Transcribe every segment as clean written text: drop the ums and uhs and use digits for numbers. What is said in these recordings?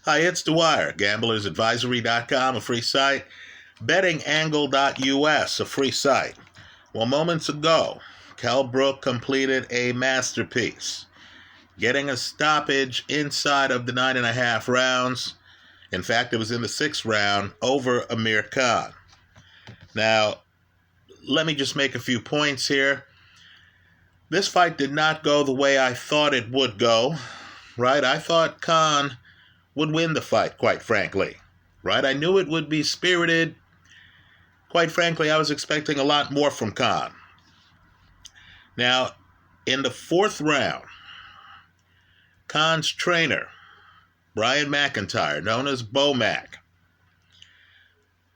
Hi, it's Dwyer, gamblersadvisory.com, a free site, bettingangle.us, a free site. Well, moments ago, Kell Brook completed a masterpiece, getting a stoppage inside of the 9.5 rounds. In fact, it was in the 6th round over Amir Khan. Now, let me just make a few points here. This fight did not go the way I thought it would go, right? I thought Khan would win the fight, quite frankly, right? I knew it would be spirited. Quite frankly, I was expecting a lot more from Khan. Now, in the 4th round, Khan's trainer, Brian McIntyre, known as Mac,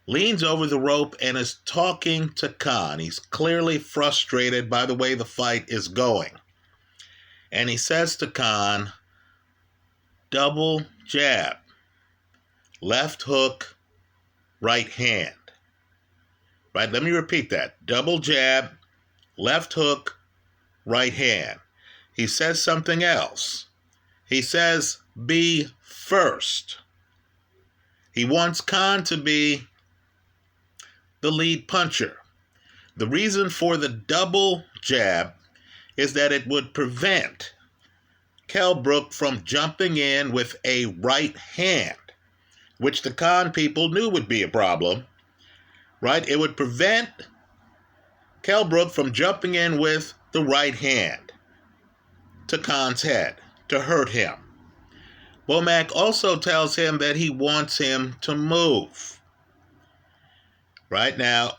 leans over the rope and is talking to Khan. He's clearly frustrated by the way the fight is going. And he says to Khan, double jab, left hook, right hand. Right, let me repeat that. Double jab, left hook, right hand. He says something else. He says, be first. He wants Khan to be the lead puncher. The reason for the double jab is that it would prevent Kell Brook from jumping in with a right hand, which the Khan people knew would be a problem, right? It would prevent Kell Brook from jumping in with the right hand to Khan's head to hurt him. Mac also tells him that he wants him to move. Right now,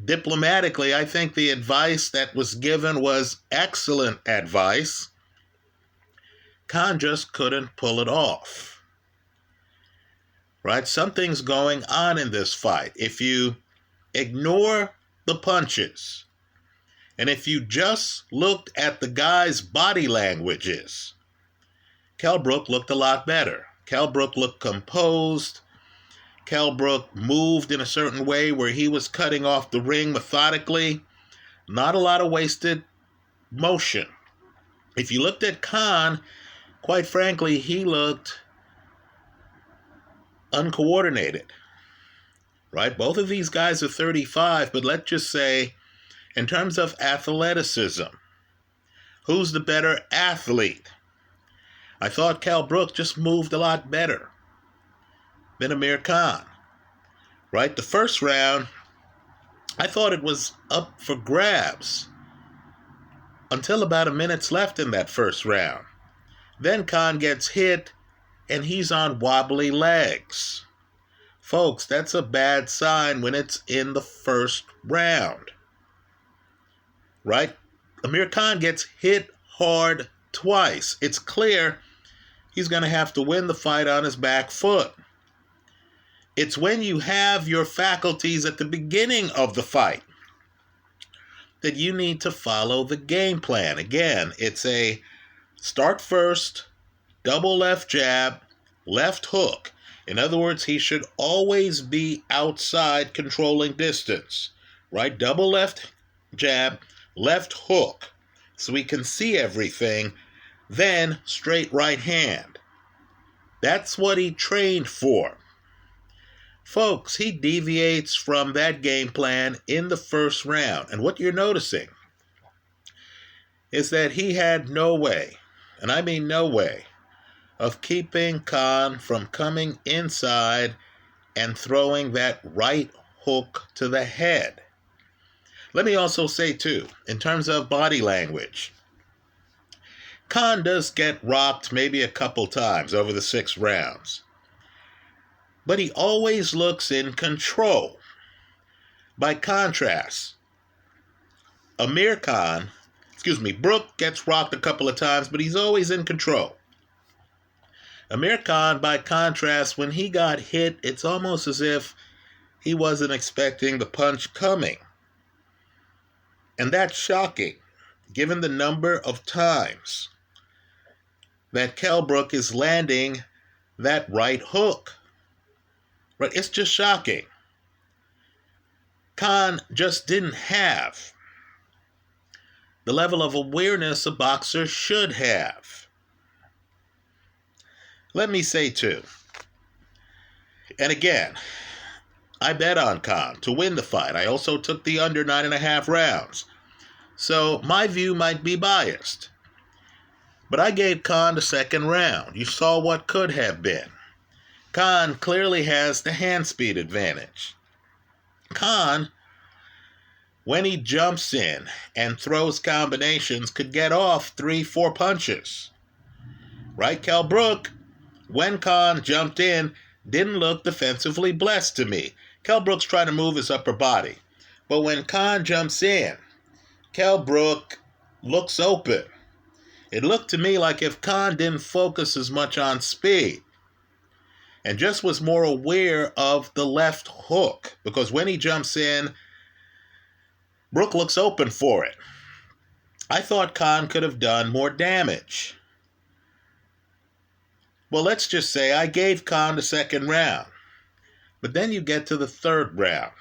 diplomatically, I think the advice that was given was excellent advice. Khan just couldn't pull it off. Right? Something's going on in this fight. If you ignore the punches, and if you just looked at the guy's body languages, Kell Brook looked a lot better. Kell Brook looked composed. Kell Brook moved in a certain way where he was cutting off the ring methodically. Not a lot of wasted motion. If you looked at Khan, quite frankly, he looked uncoordinated. Right? Both of these guys are 35, but let's just say, in terms of athleticism, who's the better athlete? I thought Kell Brook just moved a lot better than Amir Khan. Right? The first round, I thought it was up for grabs until about a minute's left in that first round. Then Khan gets hit, and he's on wobbly legs. Folks, that's a bad sign when it's in the first round. Right? Amir Khan gets hit hard twice. It's clear he's going to have to win the fight on his back foot. It's when you have your faculties at the beginning of the fight that you need to follow the game plan. Again, it's a start first, double left jab, left hook. In other words, he should always be outside controlling distance, right? Double left jab, left hook, so he can see everything, then straight right hand. That's what he trained for. Folks, he deviates from that game plan in the first round. And what you're noticing is that he had no way, and I mean no way, of keeping Khan from coming inside and throwing that right hook to the head. Let me also say, too, in terms of body language, Khan does get rocked maybe a couple times over the 6 rounds, but he always looks in control. By contrast, Brook gets rocked a couple of times, but he's always in control. Amir Khan, by contrast, when he got hit, it's almost as if he wasn't expecting the punch coming. And that's shocking, given the number of times that Kell Brook is landing that right hook. Right? It's just shocking. Khan just didn't have the level of awareness a boxer should have. Let me say, too, And again, I bet on Khan to win the fight. I also took the under 9.5 rounds. So my view might be biased. But I gave Khan the second round. You saw what could have been. Khan clearly has the hand speed advantage. Khan, when he jumps in and throws combinations, could get off 3-4 punches. Right, Kell? Brook, when Khan jumped in, didn't look defensively blessed to me. Kell Brook's trying to move his upper body. But when Khan jumps in, Kell Brook looks open. It looked to me like if Khan didn't focus as much on speed and just was more aware of the left hook, because when he jumps in, Brook looks open for it. I thought Khan could have done more damage. Well, let's just say I gave Khan the second round. But then you get to the third round.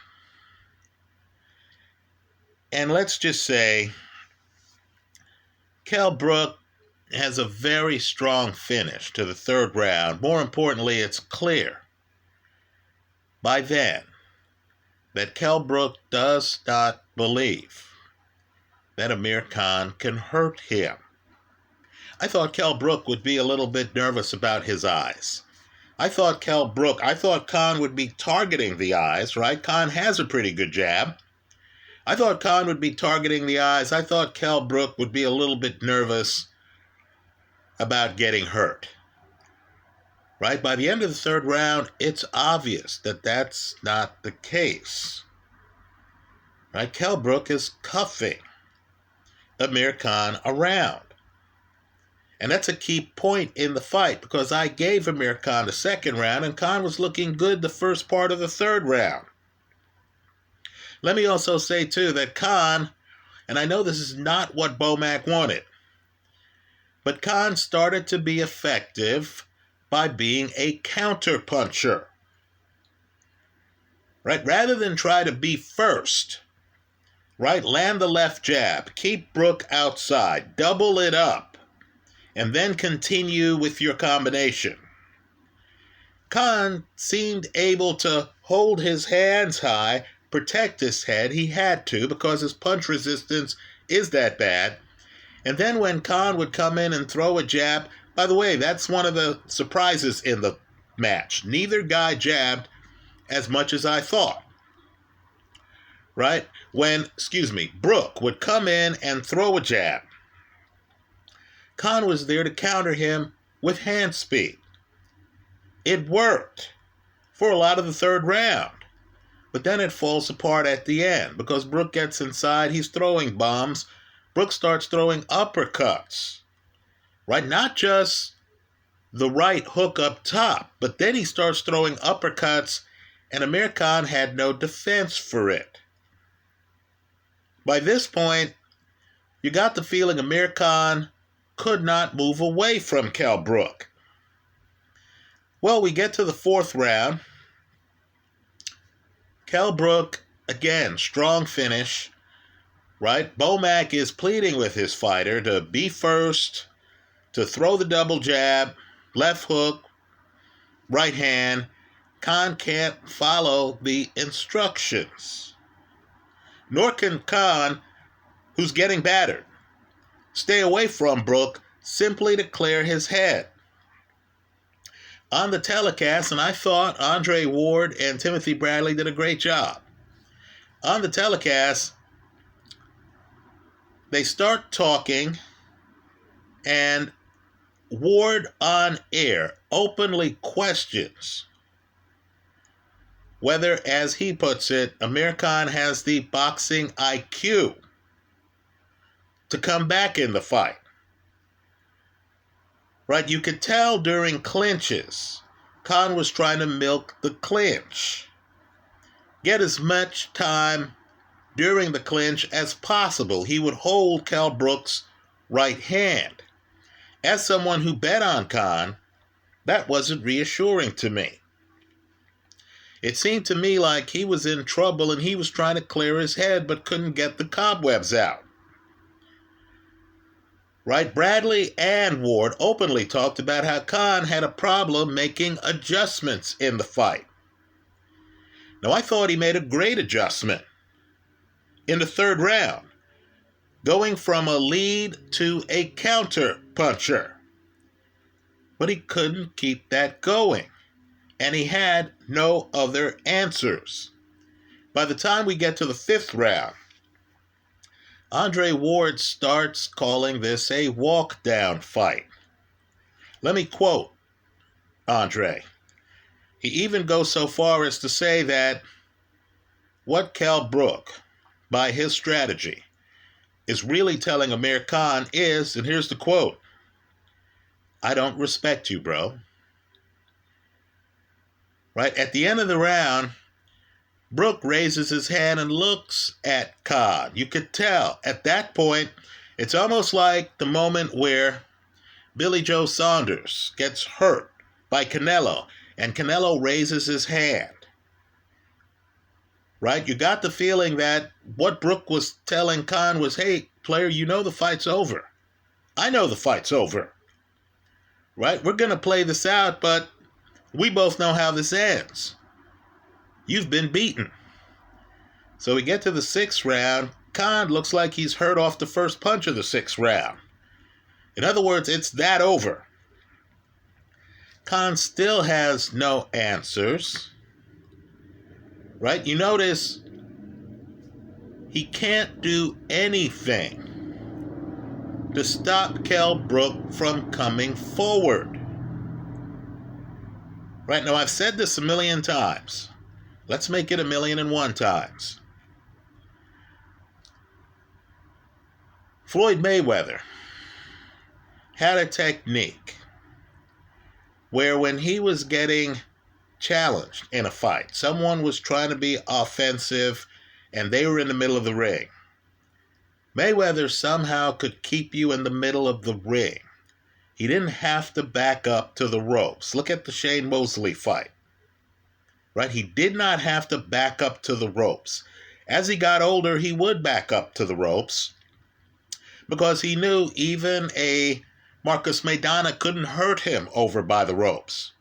And let's just say Kell Brook has a very strong finish to the third round. More importantly, it's clear by then that Kell Brook does not believe that Amir Khan can hurt him. I thought Kell Brook would be a little bit nervous about his eyes. I thought Khan would be targeting the eyes, right? Khan has a pretty good jab. I thought Khan would be targeting the eyes. I thought Kell Brook would be a little bit nervous about getting hurt. Right? By the end of the third round, it's obvious that that's not the case. Right? Kell Brook is cuffing Amir Khan around. And that's a key point in the fight, because I gave Amir Khan the second round, and Khan was looking good the first part of the third round. Let me also say, too, that Khan, and I know this is not what Bomac wanted, but Khan started to be effective by being a counter-puncher. Right? Rather than try to be first, right? Land the left jab, keep Brook outside, double it up, and then continue with your combination. Khan seemed able to hold his hands high, protect his head. He had to, because his punch resistance is that bad. And then when Khan would come in and throw a jab, by the way, that's one of the surprises in the match. Neither guy jabbed as much as I thought. Right? When, Brook would come in and throw a jab, Khan was there to counter him with hand speed. It worked for a lot of the third round. But then it falls apart at the end, because Brook gets inside, he's throwing bombs. Brook starts throwing uppercuts, right? Not just the right hook up top, but then he starts throwing uppercuts, and Amir Khan had no defense for it. By this point, you got the feeling Amir Khan could not move away from Kell Brook. Well, we get to the fourth round. Kell Brook, again, strong finish, right? Bomac is pleading with his fighter to be first, to throw the double jab, left hook, right hand. Khan can't follow the instructions. Nor can Khan, who's getting battered, stay away from Brook simply to clear his head. On the telecast, and I thought Andre Ward and Timothy Bradley did a great job. On the telecast, they start talking, and Ward on air openly questions whether, as he puts it, Amir Khan has the boxing IQ to come back in the fight. Right? You could tell during clinches, Khan was trying to milk the clinch. Get as much time during the clinch as possible. He would hold Kell Brook's right hand. As someone who bet on Khan, that wasn't reassuring to me. It seemed to me like he was in trouble and he was trying to clear his head but couldn't get the cobwebs out. Right? Bradley and Ward openly talked about how Khan had a problem making adjustments in the fight. Now, I thought he made a great adjustment in the third round, going from a lead to a counter puncher. But he couldn't keep that going, and he had no other answers. By the time we get to the fifth round, Andre Ward starts calling this a walk-down fight. Let me quote Andre. He even goes so far as to say that what Kell Brook, by his strategy, is really telling Amir Khan is, and here's the quote, "I don't respect you, bro." Right? At the end of the round, Brook raises his hand and looks at Khan. You could tell at that point, it's almost like the moment where Billy Joe Saunders gets hurt by Canelo, and Canelo raises his hand. Right? You got the feeling that what Brook was telling Khan was, hey, player, you know the fight's over. I know the fight's over. Right? We're going to play this out, but we both know how this ends. You've been beaten. So we get to the sixth round. Khan looks like he's hurt off the first punch of the sixth round. In other words, it's that over. Khan still has no answers. Right? You notice he can't do anything to stop Kell Brook from coming forward. Right? Now, I've said this a million times. Let's make it 1,000,001 times. Floyd Mayweather had a technique where when he was getting challenged in a fight, someone was trying to be offensive and they were in the middle of the ring, Mayweather somehow could keep you in the middle of the ring. He didn't have to back up to the ropes. Look at the Shane Mosley fight. Right? He did not have to back up to the ropes. As he got older, he would back up to the ropes because he knew even a Marcus Maidana couldn't hurt him over by the ropes.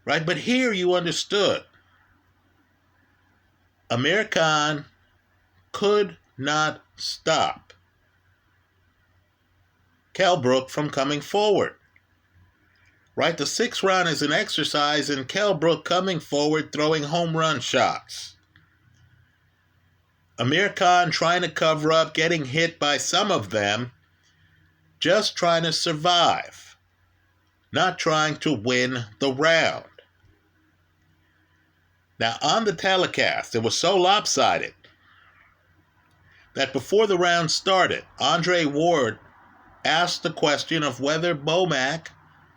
Right? But here you understood. Amir Khan could not stop Kell Brook from coming forward. Right? The sixth round is an exercise in Kell Brook coming forward, throwing home run shots. Amir Khan trying to cover up, getting hit by some of them, just trying to survive, not trying to win the round. Now, on the telecast, it was so lopsided that before the round started, Andre Ward asked the question of whether Bomac,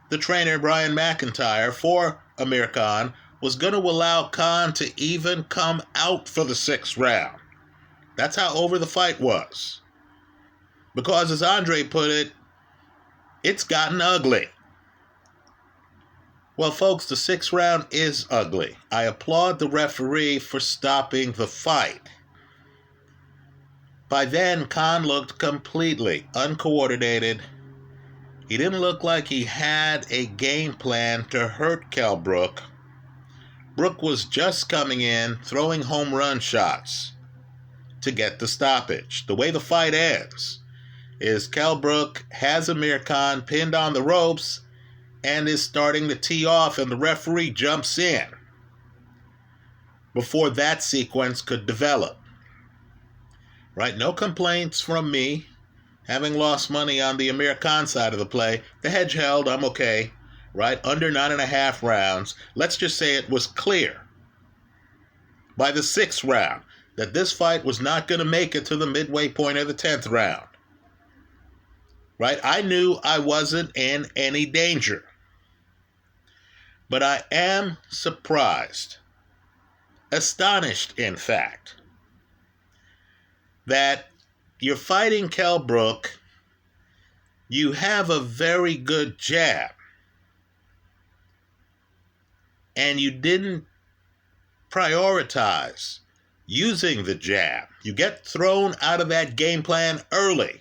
the trainer Brian McIntyre for Amir Khan, was going to allow Khan to even come out for the sixth round. That's how over the fight was. Because as Andre put it, it's gotten ugly. Well, folks, the sixth round is ugly. I applaud the referee for stopping the fight. By then, Khan looked completely uncoordinated. He didn't look like he had a game plan to hurt Kell Brook. Brook was just coming in, throwing home run shots to get the stoppage. The way the fight ends is Kell Brook has Amir Khan pinned on the ropes and is starting to tee off, and the referee jumps in before that sequence could develop. Right? No complaints from me. Having lost money on the Amir Khan side of the play, the hedge held, I'm okay. Right? Under 9.5 rounds. Let's just say it was clear by the sixth round that this fight was not going to make it to the midway point of the 10th round. Right? I knew I wasn't in any danger. But I am surprised, astonished, in fact, that you're fighting Kell Brook, you have a very good jab, and you didn't prioritize using the jab. You get thrown out of that game plan early,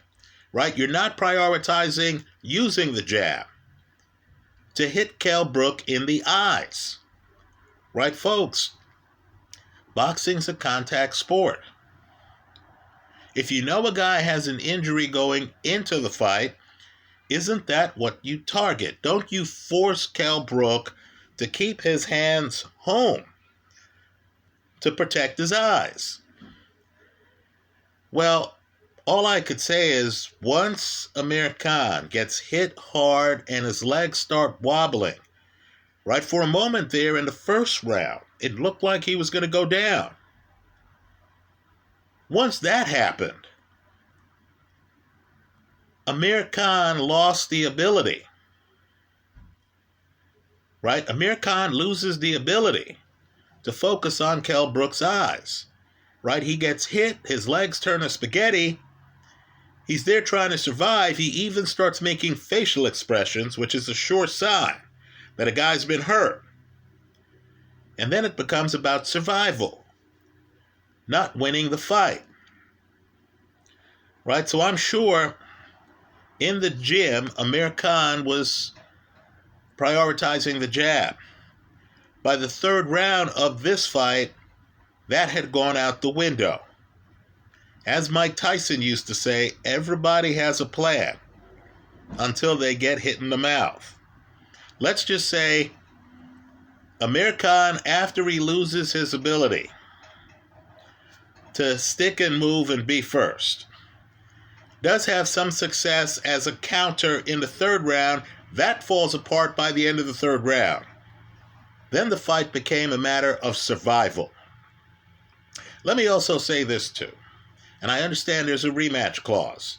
right? You're not prioritizing using the jab to hit Kell Brook in the eyes. Right, folks? Boxing's a contact sport. If you know a guy has an injury going into the fight, isn't that what you target? Don't you force Kell Brook to keep his hands home to protect his eyes? Well, all I could say is once Amir Khan gets hit hard and his legs start wobbling, right, for a moment there in the first round, it looked like he was going to go down. Once that happened, Amir Khan lost the ability, right? Amir Khan loses the ability to focus on Kell Brook's eyes, right? He gets hit, his legs turn to spaghetti. He's there trying to survive. He even starts making facial expressions, which is a sure sign that a guy's been hurt. And then it becomes about survival, not winning the fight, right? So I'm sure in the gym, Amir Khan was prioritizing the jab. By the third round of this fight, that had gone out the window. As Mike Tyson used to say, everybody has a plan until they get hit in the mouth. Let's just say Amir Khan, after he loses his ability to stick and move and be first, does have some success as a counter in the third round. That falls apart by the end of the third round. Then the fight became a matter of survival. Let me also say this too, and I understand there's a rematch clause.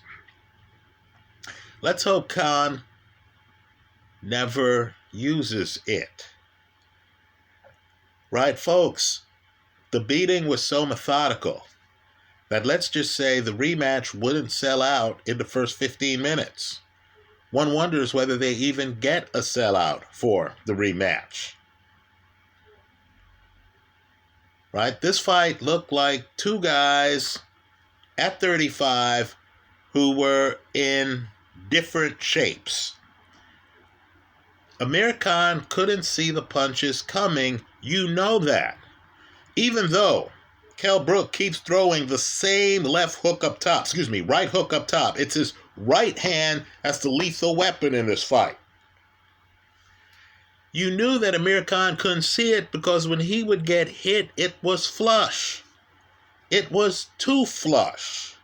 Let's hope Khan never uses it. Right, folks? The beating was so methodical that let's just say the rematch wouldn't sell out in the first 15 minutes. One wonders whether they even get a sellout for the rematch. Right? This fight looked like two guys at 35 who were in different shapes. Amir Khan couldn't see the punches coming. You know that. Even though Kell Brook keeps throwing the same right hook up top. It's his right hand that's the lethal weapon in this fight. You knew that Amir Khan couldn't see it because when he would get hit, it was flush. It was too flush.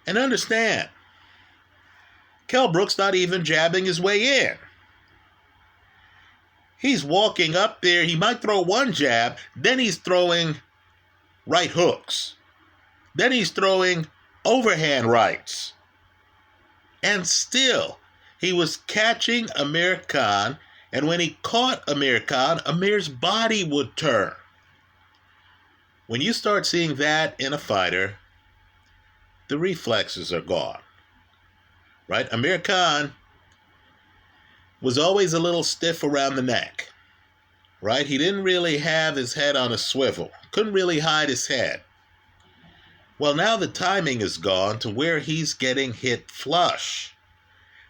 And understand, Kell Brook's not even jabbing his way in. He's walking up there. He might throw one jab, then he's throwing right hooks. Then he's throwing overhand rights. And still, he was catching Amir Khan, and when he caught Amir Khan, Amir's body would turn. When you start seeing that in a fighter, the reflexes are gone. Right? Amir Khan was always a little stiff around the neck. Right? He didn't really have his head on a swivel. Couldn't really hide his head. Well, now the timing is gone to where he's getting hit flush.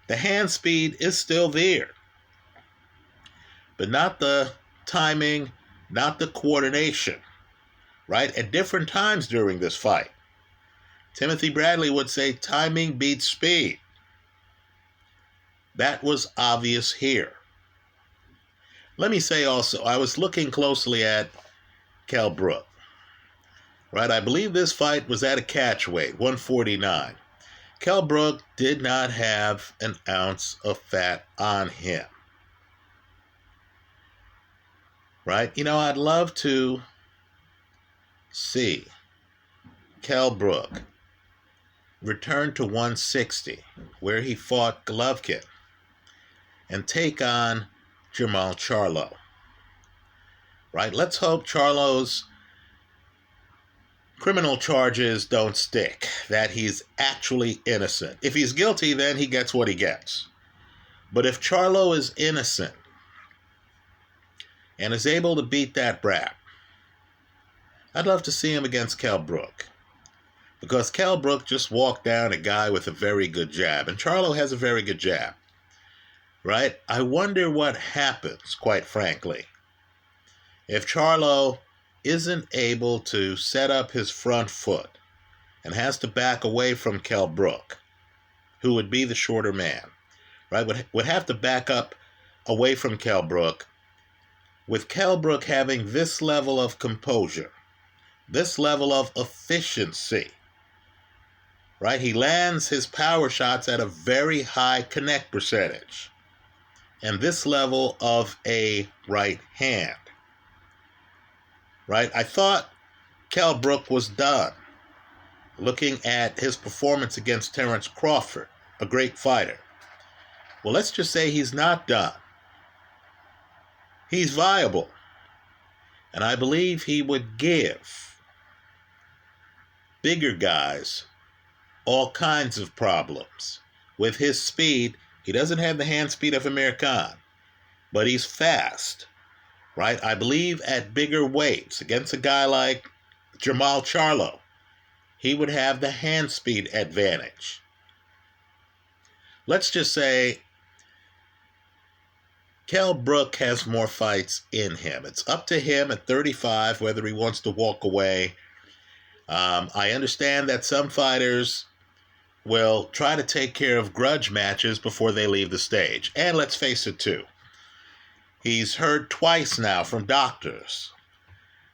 The hand speed is still there. But not the timing, not the coordination. Right? At different times during this fight. Timothy Bradley would say timing beats speed. That was obvious here. Let me say also, I was looking closely at Kell Brook. Right, I believe this fight was at a catch weight, 149. Kell Brook did not have an ounce of fat on him. Right? You know, I'd love to see Kell Brook return to 160, where he fought Golovkin, and take on Jermall Charlo. Right? Let's hope Charlo's criminal charges don't stick, that he's actually innocent. If he's guilty, then he gets what he gets. But if Charlo is innocent and is able to beat that brat, I'd love to see him against Kell Brook. Because Kell Brook just walked down a guy with a very good jab, and Charlo has a very good jab. Right? I wonder what happens, quite frankly, if Charlo isn't able to set up his front foot and has to back away from Kell Brook, who would be the shorter man, right? Would have to back up away from Kell Brook, with Kell Brook having this level of composure, this level of efficiency, right? He lands his power shots at a very high connect percentage, and this level of a right hand, right? I thought Kell Brook was done. Looking at his performance against Terrence Crawford, a great fighter. Well, let's just say he's not done. He's viable. And I believe he would give bigger guys all kinds of problems. With his speed, he doesn't have the hand speed of Amir Khan, but he's fast, right? I believe at bigger weights, against a guy like Jamal Charlo, he would have the hand speed advantage. Let's just say Kell Brook has more fights in him. It's up to him at 35 whether he wants to walk away. I understand that some fighters will try to take care of grudge matches before they leave the stage. And let's face it too, he's heard twice now from doctors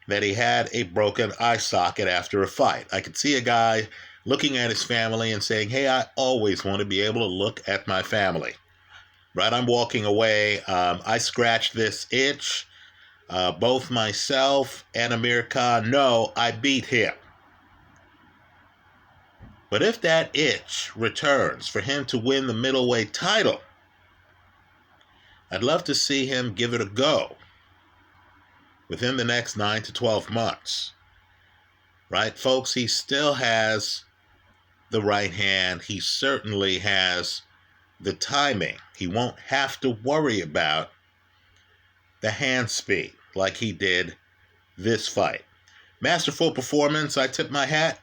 that he had a broken eye socket after a fight. I could see a guy looking at his family and saying, hey, I always want to be able to look at my family. Right, I'm walking away. I scratched this itch. Both myself and Amir Khan know I beat him. But if that itch returns for him to win the middleweight title, I'd love to see him give it a go within the next 9 to 12 months. Right, folks, he still has the right hand. He certainly has the timing. He won't have to worry about the hand speed like he did this fight. Masterful performance. I tip my hat.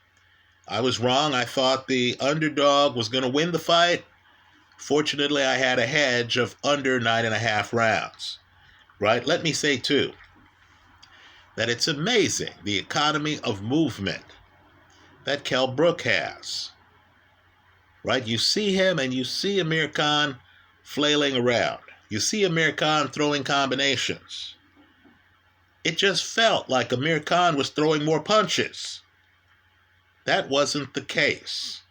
I was wrong. I thought the underdog was going to win the fight. Fortunately, I had a hedge of under 9.5 rounds. Right? Let me say, too, that it's amazing the economy of movement that Kell Brook has. Right? You see him and you see Amir Khan flailing around. You see Amir Khan throwing combinations. It just felt like Amir Khan was throwing more punches. That wasn't the case.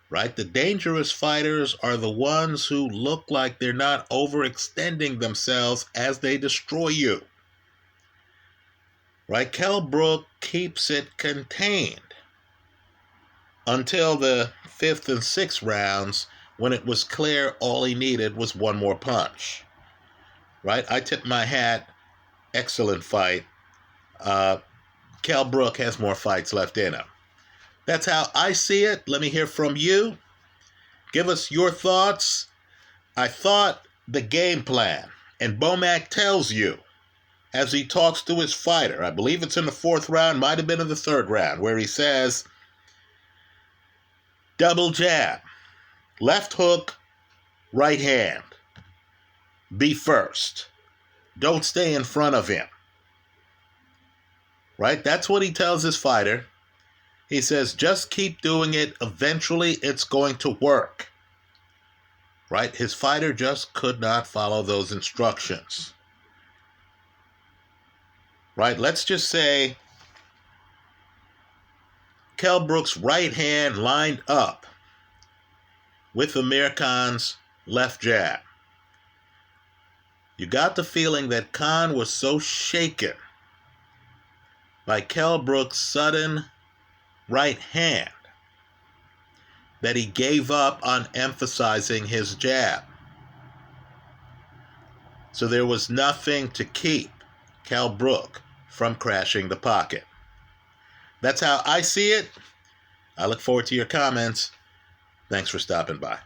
Right? The dangerous fighters are the ones who look like they're not overextending themselves as they destroy you. Right? Kell Brook keeps it contained until the 5th and 6th rounds, when it was clear all he needed was one more punch. Right? I tip my hat. Excellent fight. Kell Brook has more fights left in him. That's how I see it. Let me hear from you. Give us your thoughts. I thought the game plan, and Bomac tells you as he talks to his fighter, I believe it's in the 4th round, might have been in the 3rd round, where he says, double jab, left hook, right hand. Be first. Don't stay in front of him. Right? That's what he tells his fighter. He says, just keep doing it. Eventually, it's going to work. Right? His fighter just could not follow those instructions. Right? Let's just say Kell Brook's right hand lined up with Amir Khan's left jab. You got the feeling that Khan was so shaken by Kell Brook's sudden right hand that he gave up on emphasizing his jab. So there was nothing to keep Kell Brook from crashing the pocket. That's how I see it. I look forward to your comments. Thanks for stopping by.